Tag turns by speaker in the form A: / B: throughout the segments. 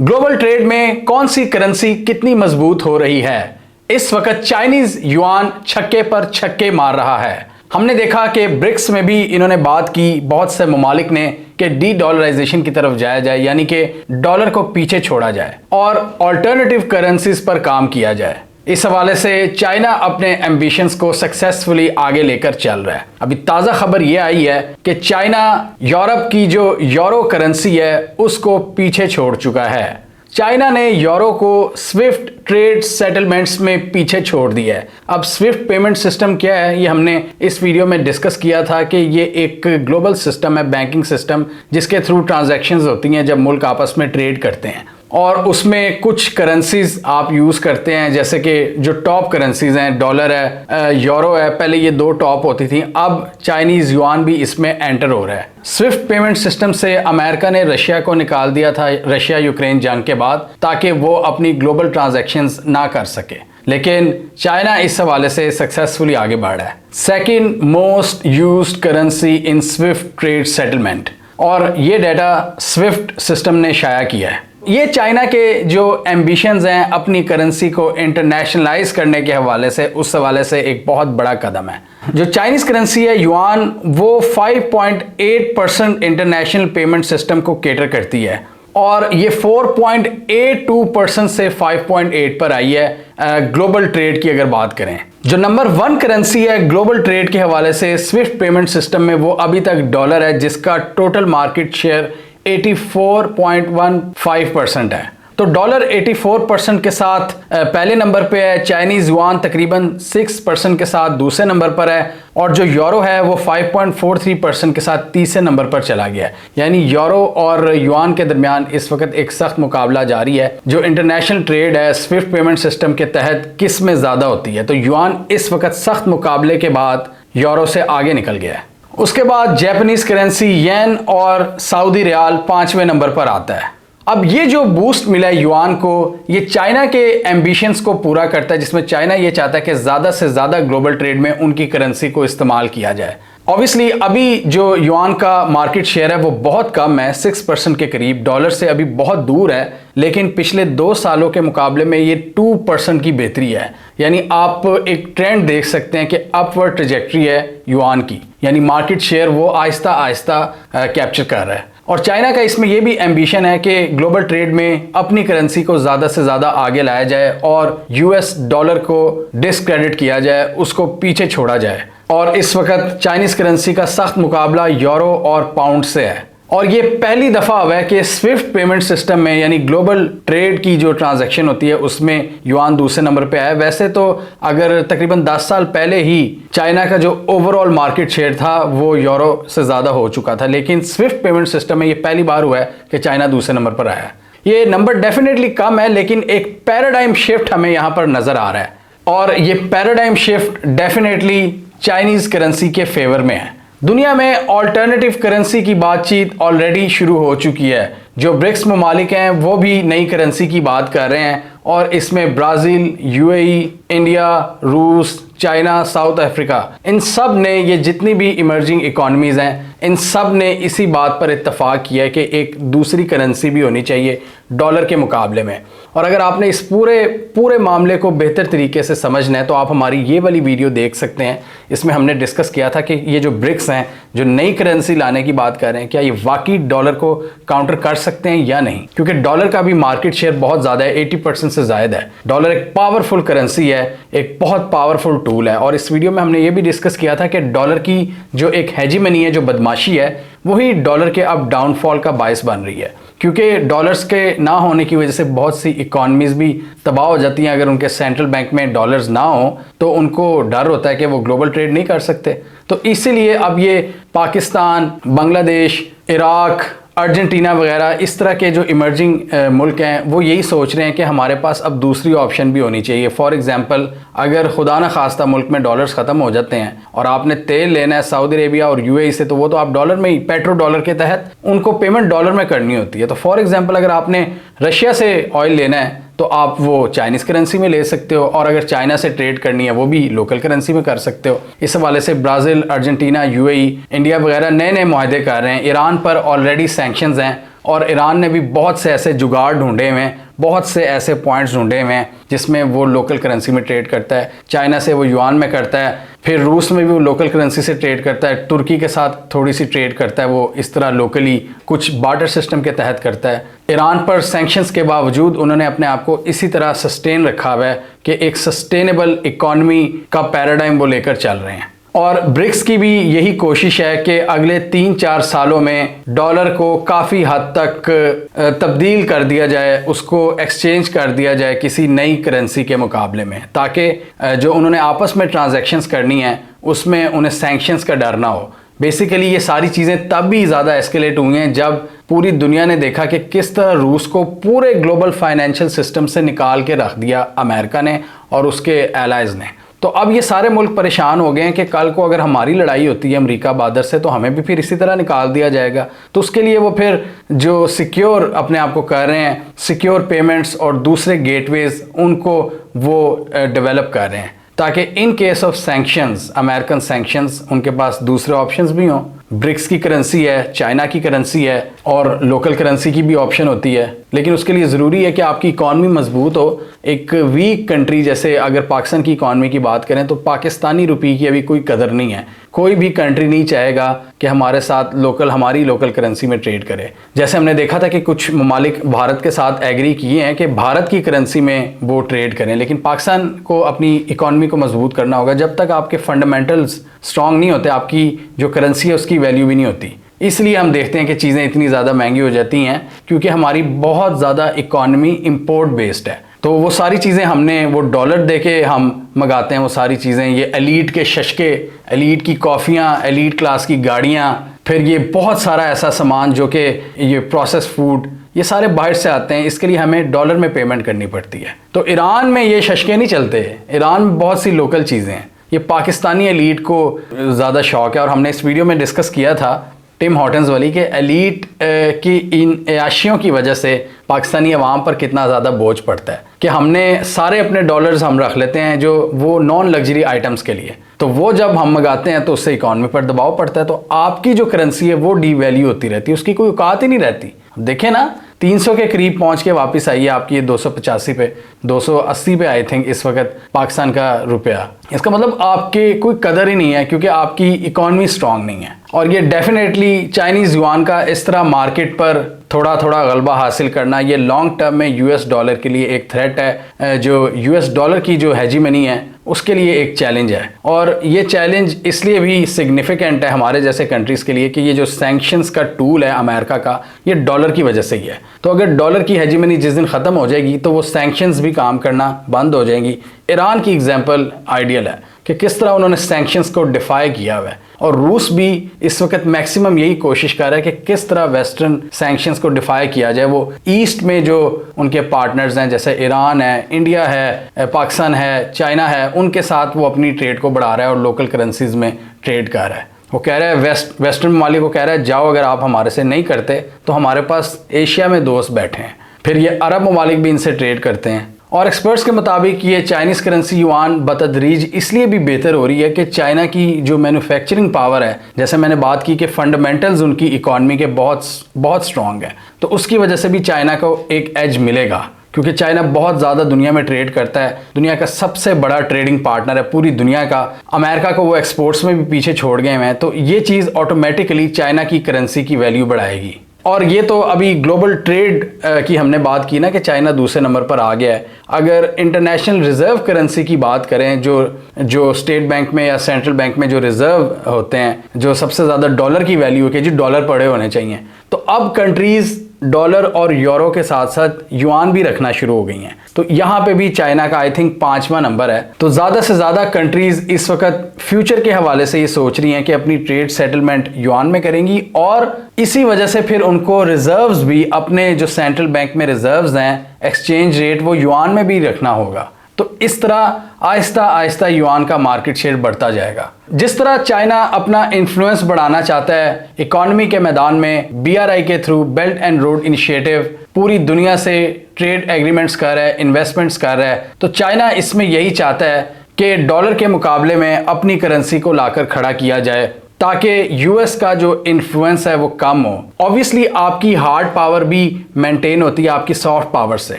A: Global trade में कौन सी currency कितनी मजबूत हो रही है? इस वक्त चाइनीज युआन छक्के पर छक्के मार रहा है। हमने देखा कि ब्रिक्स में भी इन्होंने बात की, बहुत से ममालिक ने, कि डी डॉलराइजेशन की तरफ जाया जाए, यानी कि डॉलर को पीछे छोड़ा जाए और अल्टरनेटिव करेंसीज पर काम किया जाए। इस हवाले से चाइना अपने एम्बिशंस को सक्सेसफुली आगे लेकर चल रहा है। अभी ताज़ा खबर यह आई है कि चाइना यूरोप की जो यूरो करेंसी है उसको पीछे छोड़ चुका है। चाइना ने यूरो को स्विफ्ट ट्रेड सेटलमेंट्स में पीछे छोड़ दिया है। अब स्विफ्ट पेमेंट सिस्टम क्या है, ये हमने इस वीडियो में डिस्कस किया था कि ये एक ग्लोबल सिस्टम है, बैंकिंग सिस्टम, जिसके थ्रू ट्रांजैक्शंस होती हैं जब मुल्क आपस में ट्रेड करते हैं, और उसमें कुछ करेंसीज आप यूज़ करते हैं, जैसे कि जो टॉप करेंसीज हैं, डॉलर है, यूरो है। पहले ये दो टॉप होती थी, अब चाइनीज युआन भी इसमें एंटर हो रहा है। स्विफ्ट पेमेंट सिस्टम से अमेरिका ने रशिया को निकाल दिया था रशिया यूक्रेन जंग के बाद, ताकि वो अपनी ग्लोबल ट्रांजैक्शंस ना कर सके, लेकिन चाइना इस हवाले से सक्सेसफुली आगे बढ़ रहा है। Second most used currency in Swift trade settlement, और ये डाटा स्विफ्ट सिस्टम ने शाया किया है। ये चाइना के जो एम्बिशंस हैं अपनी करेंसी को इंटरनेशनलाइज करने के हवाले से, उस हवाले से एक बहुत बड़ा कदम है। जो चाइनीज करेंसी है युआन, वो 5.8% इंटरनेशनल पेमेंट सिस्टम को केटर करती है, और ये 4.82% से 5.8 पर आई है ग्लोबल ट्रेड की अगर बात करें। जो नंबर 1 करेंसी है ग्लोबल ट्रेड के हवाले से स्विफ्ट पेमेंट सिस्टम में, वो अभी तक डॉलर है, जिसका टोटल मार्केट शेयर 84.15% है। तो डॉलर 84% के साथ पहले नंबर पे है, चाइनीज युआन तकरीबन 6% के साथ दूसरे नंबर पर है, और जो यूरो है वो 5.43% के साथ तीसरे नंबर पर चला गया है। यानी यूरो और युआन के दरमियान इस वक्त एक सख्त मुकाबला जारी है। जो इंटरनेशनल ट्रेड है स्विफ्ट पेमेंट सिस्टम के तहत किस में ज़्यादा होती है, तो युआन इस वक्त सख्त मुकाबले के बाद यूरो से आगे निकल गया है। उसके बाद जापानीज करेंसी येन और सऊदी रियाल 5वें नंबर पर आता है। अब ये जो बूस्ट मिला है युआन को, ये चाइना के एम्बिशंस को पूरा करता है, जिसमें चाइना ये चाहता है कि ज़्यादा से ज़्यादा ग्लोबल ट्रेड में उनकी करेंसी को इस्तेमाल किया जाए। ऑब्वियसली अभी जो युआन का मार्केट शेयर है वो बहुत कम है, 6% के करीब, डॉलर से अभी बहुत दूर है, लेकिन पिछले 2 सालों के मुकाबले में ये 2% की बेहतरी है। यानी आप एक ट्रेंड देख सकते हैं कि अपवर्ड ट्रैजेक्टरी है युआन की, यानी मार्केट शेयर वो आहिस्ता आहिस्ता कैप्चर कर रहा है। और चाइना का इसमें यह भी एम्बिशन है कि ग्लोबल ट्रेड में अपनी करेंसी को ज़्यादा से ज़्यादा आगे लाया जाए और यूएस डॉलर को डिस्क्रेडिट किया जाए, उसको पीछे छोड़ा जाए। और इस वक्त चाइनीज़ करेंसी का सख्त मुकाबला यूरो और पाउंड से है, और ये पहली दफ़ा हुआ है कि स्विफ्ट पेमेंट सिस्टम में, यानी ग्लोबल ट्रेड की जो ट्रांजैक्शन होती है उसमें युआन दूसरे नंबर पे आया। वैसे तो अगर तकरीबन 10 साल पहले ही चाइना का जो ओवरऑल मार्केट शेयर था वो यूरो से ज़्यादा हो चुका था, लेकिन स्विफ्ट पेमेंट सिस्टम में ये पहली बार हुआ है कि चाइना दूसरे नंबर पर आया। ये नंबर डेफिनेटली कम है, लेकिन एक पैराडाइम शिफ्ट हमें यहाँ पर नज़र आ रहा है, और ये paradigm shift definitely Chinese currency के फेवर में है। दुनिया में अल्टरनेटिव करेंसी की बातचीत ऑलरेडी शुरू हो चुकी है। जो ब्रिक्स ममालिक हैं वो भी नई करेंसी की बात कर रहे हैं, और इसमें ब्राज़ील, यूएई, इंडिया, रूस, चाइना, साउथ अफ्रीका, इन सब ने, ये जितनी भी इमर्जिंग इकॉनमीज़ हैं, इन सब ने इसी बात पर इत्तफाक किया है कि एक दूसरी करेंसी भी होनी चाहिए डॉलर के मुकाबले में। और अगर आपने इस पूरे मामले को बेहतर तरीके से समझना है तो आप हमारी ये वाली वीडियो देख सकते हैं। इसमें हमने डिस्कस किया था कि ये जो ब्रिक्स हैं, जो नई करेंसी लाने की बात कर रहे हैं, क्या ये वाकई डॉलर को काउंटर कर सकते हैं या नहीं, क्योंकि डॉलर का भी मार्केट शेयर बहुत ज़्यादा है, 80% से ज़्यादा है। डॉलर एक पावरफुल करेंसी है, एक बहुत पावरफुल टूल है, और इस वीडियो में हमने ये भी डिस्कस किया था कि डॉलर की जो एक हेजीमनी है, जो बदमाशी है, वही डॉलर के अब डाउनफॉल का बायस बन रही है, क्योंकि डॉलर्स के ना होने की वजह से बहुत सी इकॉनमीज़ भी तबाह हो जाती हैं। अगर उनके सेंट्रल बैंक में डॉलर्स ना हो तो उनको डर होता है कि वो ग्लोबल ट्रेड नहीं कर सकते। तो इसीलिए अब ये पाकिस्तान, बांग्लादेश, इराक, अर्जेंटीना वगैरह इस तरह के जो इमर्जिंग मुल्क हैं वो यही सोच रहे हैं कि हमारे पास अब दूसरी ऑप्शन भी होनी चाहिए। फॉर एग्जांपल, अगर खुदा न खास्ता मुल्क में डॉलर्स ख़त्म हो जाते हैं और आपने तेल लेना है सऊदी अरेबिया और यूएई से, तो वो तो आप डॉलर में ही, पेट्रो डॉलर के तहत उनको पेमेंट डॉलर में करनी होती है। तो फॉर एग्जांपल, अगर आपने रशिया से ऑयल लेना है तो आप वो चाइनीज़ करेंसी में ले सकते हो, और अगर चाइना से ट्रेड करनी है वो भी लोकल करेंसी में कर सकते हो। इस हवाले से ब्राज़ील, अर्जेंटीना, यूएई, इंडिया वगैरह नए नए मुआहदे कर रहे हैं। ईरान पर ऑलरेडी सैंक्शंस हैं, और ईरान ने भी बहुत से ऐसे जुगाड़ ढूंढे हुए हैं, बहुत से ऐसे पॉइंट्स ढूंढे हुए हैं जिसमें वो लोकल करेंसी में ट्रेड करता है। चाइना से वो युआन में करता है, फिर रूस में भी वो लोकल करेंसी से ट्रेड करता है, तुर्की के साथ थोड़ी सी ट्रेड करता है, वो इस तरह लोकली कुछ बार्टर सिस्टम के तहत करता है। ईरान पर सैंक्शंस के बावजूद उन्होंने अपने आप को इसी तरह सस्टेन रखा हुआ है कि एक सस्टेनेबल इकॉनमी का पैराडाइम वो लेकर चल रहे हैं। और ब्रिक्स की भी यही कोशिश है कि अगले 3-4 सालों में डॉलर को काफ़ी हद तक तब्दील कर दिया जाए, उसको एक्सचेंज कर दिया जाए किसी नई करेंसी के मुकाबले में, ताकि जो उन्होंने आपस में ट्रांजैक्शंस करनी है उसमें उन्हें सैंक्शंस का डर ना हो। बेसिकली ये सारी चीज़ें तब भी ज़्यादा एस्केलेट हुई हैं जब पूरी दुनिया ने देखा कि किस तरह रूस को पूरे ग्लोबल फाइनेंशियल सिस्टम से निकाल के रख दिया अमेरिका ने और उसके एलाइज ने। तो अब ये सारे मुल्क परेशान हो गए हैं कि कल को अगर हमारी लड़ाई होती है अमेरिका बादर से तो हमें भी फिर इसी तरह निकाल दिया जाएगा। तो उसके लिए वो फिर जो सिक्योर अपने आप को कर रहे हैं, सिक्योर पेमेंट्स और दूसरे गेटवेज उनको वो डेवलप कर रहे हैं ताकि in case of sanctions, American sanctions, उनके पास दूसरे ऑप्शंस भी हों। ब्रिक्स की करेंसी है, चाइना की करेंसी है और लोकल करेंसी की भी ऑप्शन होती है, लेकिन उसके लिए ज़रूरी है कि आपकी इकॉनमी मजबूत हो। एक वीक कंट्री जैसे अगर पाकिस्तान की इकॉनमी की बात करें तो पाकिस्तानी रुपये की अभी कोई कदर नहीं है। कोई भी कंट्री नहीं चाहेगा कि हमारे साथ हमारी लोकल करेंसी में ट्रेड करे। जैसे हमने देखा था कि कुछ ममालिक भारत के साथ एग्री किए हैं कि भारत की करेंसी में वो ट्रेड करें, लेकिन पाकिस्तान को अपनी इकॉनमी को मजबूत करना होगा। जब तक आपके फंडामेंटल्स स्ट्रांग नहीं होते, आपकी जो करेंसी है उसकी वैल्यू भी नहीं होती। इसलिए हम देखते हैं कि चीज़ें इतनी ज़्यादा महंगी हो जाती हैं क्योंकि हमारी बहुत ज़्यादा इकॉनमी इंपोर्ट बेस्ड है। तो वो सारी चीज़ें हमने वो डॉलर दे के हम मंगाते हैं, वो सारी चीज़ें, ये एलीट के शशके, एलीट की कॉफ़ियाँ, एलीट क्लास की गाड़ियाँ, फिर ये बहुत सारा ऐसा सामान जो कि ये प्रोसेस फूड, ये सारे बाहर से आते हैं। इसके लिए हमें डॉलर में पेमेंट करनी पड़ती है। तो ईरान में ये शशके नहीं चलते, ईरान में बहुत सी लोकल चीज़ें हैं। ये पाकिस्तानी एलीट को ज़्यादा शौक़ है और हमने इस वीडियो में डिस्कस किया था टिम हॉर्टन्स वाली कि एलीट की इन अयाशियों की वजह से पाकिस्तानी अवाम पर कितना ज़्यादा बोझ पड़ता है कि हमने सारे अपने डॉलर्स हम रख लेते हैं जो वो नॉन लग्जरी आइटम्स के लिए। तो वो जब हम मंगाते हैं तो उससे इकॉनमी पर दबाव पड़ता है, तो आपकी जो करेंसी है वो डीवैल्यू होती रहती है, उसकी कोई औकात ही नहीं रहती। देखें ना, 300 के करीब पहुंच के वापस आई है आपकी 285 पे, 280 पे आई थिंक इस वक्त पाकिस्तान का रुपया। इसका मतलब आपकी कोई कदर ही नहीं है क्योंकि आपकी इकॉनमी स्ट्रांग नहीं है। और ये डेफिनेटली चाइनीज़ युआन का इस तरह मार्केट पर थोड़ा थोड़ा गलबा हासिल करना, ये लॉन्ग टर्म में यूएस डॉलर के लिए एक थ्रेट है। जो यूएस डॉलर की जो हेजीमनी है उसके लिए एक चैलेंज है, और ये चैलेंज इसलिए भी सिग्निफिकेंट है हमारे जैसे कंट्रीज़ के लिए कि ये जो सैंक्शंस का टूल है अमेरिका का, ये डॉलर की वजह से ही है। तो अगर डॉलर की हेजीमनी जिस दिन ख़त्म हो जाएगी तो वो सैंक्शंस भी काम करना बंद हो जाएंगी। ईरान की एग्जाम्पल आइडियल है कि किस तरह उन्होंने सैंक्शंस को डिफाई किया हुआ है, और रूस भी इस वक्त मैक्सिमम यही कोशिश कर रहा है कि किस तरह वेस्टर्न सैंक्शंस को डिफाई किया जाए। वो ईस्ट में जो उनके पार्टनर्स हैं जैसे ईरान है, इंडिया है, पाकिस्तान है, चाइना है, उनके साथ वो अपनी ट्रेड को बढ़ा रहा है और लोकल करेंसीज में ट्रेड कर रहा है। वो कह रहा है वेस्टर्न ममालिक को कह रहा है जाओ, अगर आप हमारे से नहीं करते तो हमारे पास एशिया में दोस्त बैठे हैं। फिर ये अरब ममालिक भी इनसे ट्रेड करते हैं। और एक्सपर्ट्स के मुताबिक ये चाइनीज़ करेंसी युआन बतदरीज इसलिए भी बेहतर हो रही है कि चाइना की जो मैन्युफैक्चरिंग पावर है, जैसे मैंने बात की कि फंडामेंटल्स उनकी इकॉनमी के बहुत स्ट्रॉन्ग है, तो उसकी वजह से भी चाइना को एक एज मिलेगा क्योंकि चाइना बहुत ज़्यादा दुनिया में ट्रेड करता है, दुनिया का सबसे बड़ा ट्रेडिंग पार्टनर है पूरी दुनिया का। अमेरिका को वो एक्सपोर्ट्स में भी पीछे छोड़ गए हैं, तो ये चीज़ ऑटोमेटिकली चाइना की करेंसी की वैल्यू बढ़ाएगी। और ये तो अभी ग्लोबल ट्रेड की हमने बात की ना कि चाइना दूसरे नंबर पर आ गया है। अगर इंटरनेशनल रिजर्व करेंसी की बात करें, जो स्टेट बैंक में या सेंट्रल बैंक में जो रिजर्व होते हैं, जो सबसे ज़्यादा डॉलर की वैल्यू है कि जो डॉलर पड़े होने चाहिए, तो अब कंट्रीज़ डॉलर और यूरो के साथ साथ युआन भी रखना शुरू हो गई हैं। तो यहाँ पे भी चाइना का आई थिंक 5वां नंबर है। तो ज़्यादा से ज़्यादा कंट्रीज़ इस वक्त फ्यूचर के हवाले से ये सोच रही हैं कि अपनी ट्रेड सेटलमेंट युआन में करेंगी, और इसी वजह से फिर उनको रिजर्व्स भी, अपने जो सेंट्रल बैंक में रिजर्व्स हैं, एक्सचेंज रेट वो युआन में भी रखना होगा। तो इस तरह आहिस्ता आहिस्ता युआन का मार्केट शेयर बढ़ता जाएगा। जिस तरह चाइना अपना इन्फ्लुएंस बढ़ाना चाहता है इकोनॉमी के मैदान में, BRI के through belt and road initiative पूरी दुनिया से ट्रेड एग्रीमेंट्स कर रहा है, इन्वेस्टमेंट्स कर रहा है, तो चाइना इसमें यही चाहता है कि डॉलर के मुकाबले में अपनी करेंसी को लाकर खड़ा किया जाए ताकि यूएस का जो इन्फ्लुएंस है वो कम हो। ऑब्वियसली आपकी हार्ड पावर भी मेंटेन होती है आपकी सॉफ्ट पावर से।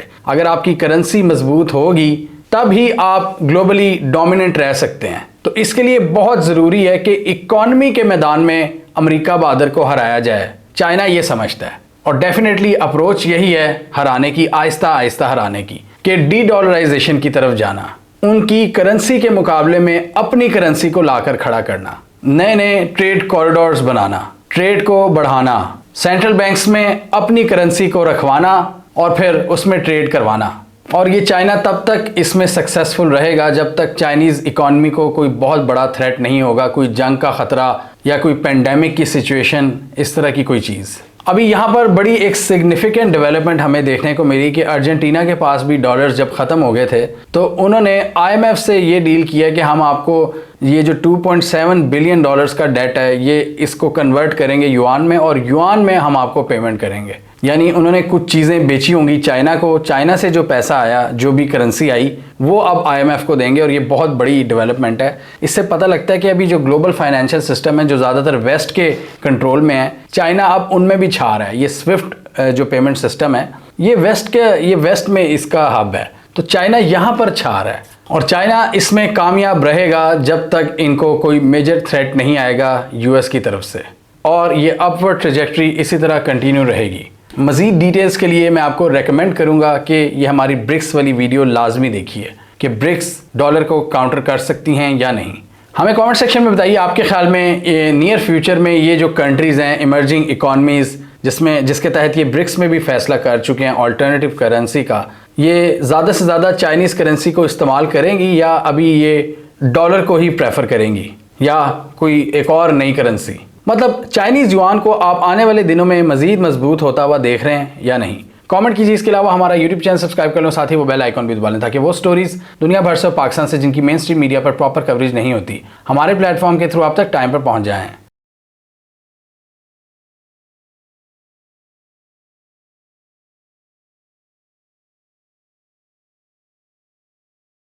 A: अगर आपकी करेंसी मजबूत होगी तब ही आप ग्लोबली डोमिनेंट रह सकते हैं। तो इसके लिए बहुत ज़रूरी है कि इकॉनमी के मैदान में अमेरिका बहादुर को हराया जाए। चाइना ये समझता है और डेफिनेटली अप्रोच यही है हराने की, आहिस्ता आहिस्ता हराने की, कि डी डॉलराइजेशन की तरफ जाना, उनकी करेंसी के मुकाबले में अपनी करेंसी को लाकर खड़ा करना, नए नए ट्रेड कॉरिडोर्स बनाना, ट्रेड को बढ़ाना, सेंट्रल बैंक्स में अपनी करेंसी को रखवाना और फिर उसमें ट्रेड करवाना। और ये चाइना तब तक इसमें सक्सेसफुल रहेगा जब तक चाइनीज़ इकॉनमी को कोई बहुत बड़ा थ्रेट नहीं होगा, कोई जंग का ख़तरा या कोई पेंडेमिक की सिचुएशन, इस तरह की कोई चीज़। अभी यहाँ पर बड़ी एक सिग्निफिकेंट डेवलपमेंट हमें देखने को मिली कि अर्जेंटीना के पास भी डॉलर्स जब ख़त्म हो गए थे तो उन्होंने IMF से ये डील किया कि हम आपको ये जो 2.7 बिलियन डॉलर्स का डेट है ये इसको कन्वर्ट करेंगे युआन में और युआन में हम आपको पेमेंट करेंगे। यानी उन्होंने कुछ चीज़ें बेची होंगी चाइना को, चाइना से जो पैसा आया, जो भी करेंसी आई, वो अब IMF को देंगे और ये बहुत बड़ी डेवलपमेंट है। इससे पता लगता है कि अभी जो ग्लोबल फाइनेंशियल सिस्टम है जो ज़्यादातर वेस्ट के कंट्रोल में है, चाइना अब उनमें भी छा रहा है। ये स्विफ्ट जो पेमेंट सिस्टम है ये वेस्ट में इसका हब है, तो चाइना यहाँ पर छा रहा है और चाइना इसमें कामयाब रहेगा जब तक इनको कोई मेजर थ्रेट नहीं आएगा यूएस की तरफ से, और ये अपवर्ड ट्रेजेक्ट्री इसी तरह कंटिन्यू रहेगी। मज़ीद डिटेल्स के लिए मैं आपको रेकमेंड करूंगा कि ये हमारी ब्रिक्स वाली वीडियो लाजमी देखिए कि ब्रिक्स डॉलर को काउंटर कर सकती हैं या नहीं। हमें कमेंट सेक्शन में बताइए आपके ख्याल में ये नियर फ्यूचर में ये जो कंट्रीज़ हैं इमर्जिंग इकॉनमीज़ जिसके तहत ये ब्रिक्स में भी फैसला कर चुके हैं ऑल्टरनेटिव करेंसी का, ये ज़्यादा से ज़्यादा चाइनीज़ करेंसी को इस्तेमाल करेंगी या अभी ये डॉलर को ही प्रेफर करेंगी या कोई एक और नई करेंसी। मतलब चाइनीज़ युआन को आप आने वाले दिनों में मज़ीद मजबूत होता हुआ देख रहे हैं या नहीं। कमेंट कीजिए। इसके अलावा हमारा यूट्यूब चैनल सब्सक्राइब कर लो, साथ ही वो बेल आइकॉन भी दबा लें ताकि वो स्टोरीज़ दुनिया भर से पाकिस्तान से जिनकी मेन स्ट्रीम मीडिया पर प्रॉपर कवरेज नहीं होती हमारे प्लेटफॉर्म के थ्रू आप तक टाइम पर पहुंच जाएं।